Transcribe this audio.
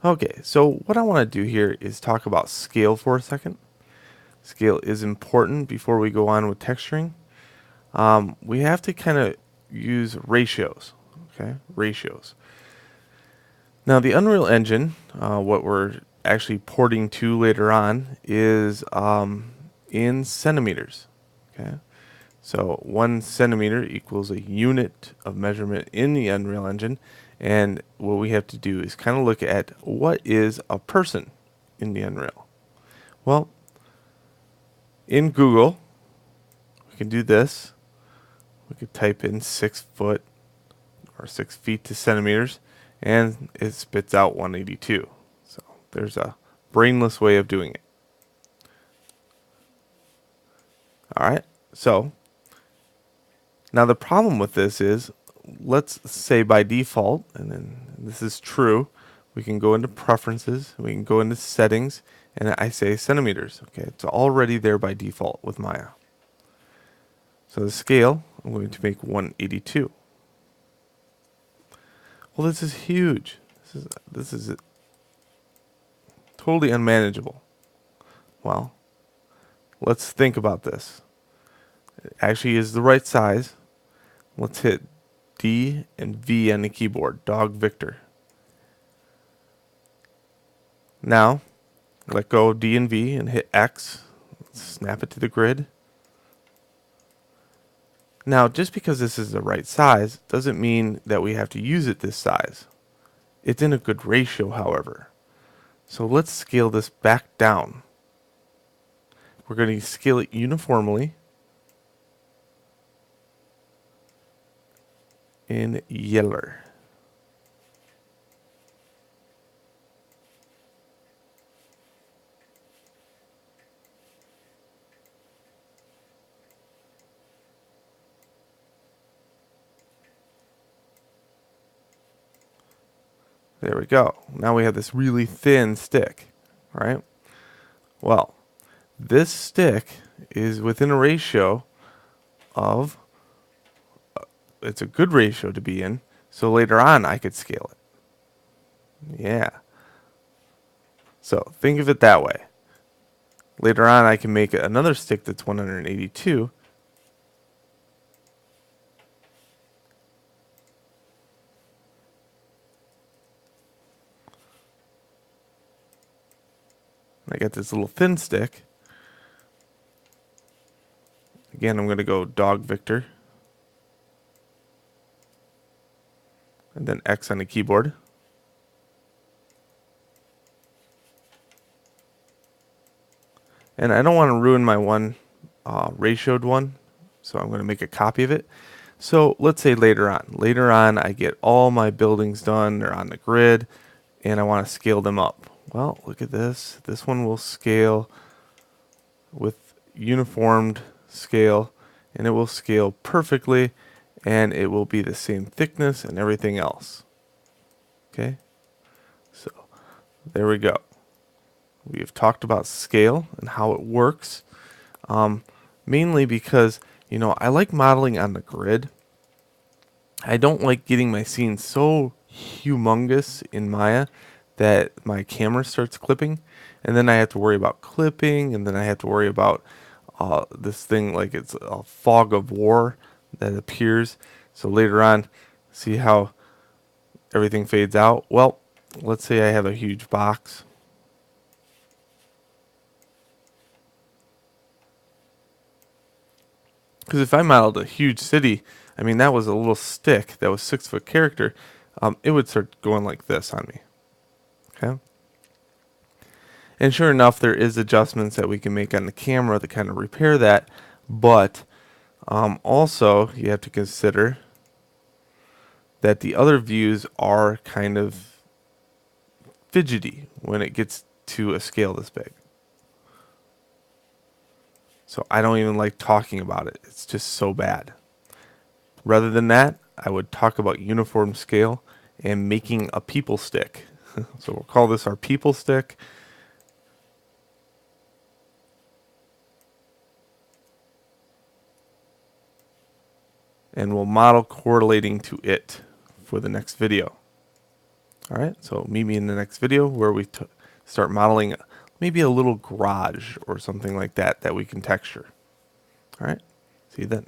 Okay, so what I want to do here is talk about scale for a second. Scale is important before we go on with texturing. We have to kind of use ratios. Okay, ratios. Now, the Unreal Engine, what we're actually porting to later on, is in centimeters. Okay, so 1 centimeter equals a unit of measurement in the Unreal Engine, and what we have to do is kind of look at what is a person in the Unreal. Well, in Google, we can do this. We could type in 6 foot or 6 feet to centimeters, and it spits out 182. So there's a brainless way of doing it. All right. So now the problem with this is, let's say by default, and then this is true, we can go into preferences, we can go into settings, and I say centimeters. Okay, it's already there by default with Maya. So the scale, I'm going to make 182. Well, this is huge. This is totally unmanageable. Well, let's think about this. It actually is the right size. Let's hit D and V on the keyboard, Dog Victor. Now, let go of D and V and hit X. Snap it to the grid. Now, just because this is the right size doesn't mean that we have to use it this size. It's in a good ratio, however. So let's scale this back down. We're going to scale it uniformly in Yeller. There we go. Now we have this really thin stick, right? Well, this stick is within a ratio of, it's a good ratio to be in, so later on I could scale it. Yeah. So think of it that way. Later on I can make another stick that's 182. I got this little thin stick. Again, I'm going to go Dog Victor. And then X on the keyboard. And I don't want to ruin my one ratioed one, so I'm going to make a copy of it. So let's say later on. Later on, I get all my buildings done. They're on the grid, and I want to scale them up. Well, look at this. This one will scale with uniformed scale, and it will scale perfectly, and it will be the same thickness and everything else. Okay, so there we go. We have talked about scale and how it works, mainly because, I like modeling on the grid. I don't like getting my scene so humongous in Maya that my camera starts clipping, and then I have to worry about clipping, and then I have to worry about this thing like it's a fog of war that appears. So later on, see how everything fades out? Well, let's say I have a huge box. Because if I modeled a huge city, I mean, that was a little stick that was 6 foot character, it would start going like this on me. Okay. And sure enough, there is adjustments that we can make on the camera to kind of repair that. But also, you have to consider that the other views are kind of fidgety when it gets to a scale this big. So I don't even like talking about it. It's just so bad. Rather than that, I would talk about uniform scale and making a people stick. So we'll call this our people stick. And we'll model correlating to it for the next video. All right, so meet me in the next video where we start modeling maybe a little garage or something like that that we can texture. All right, see you then.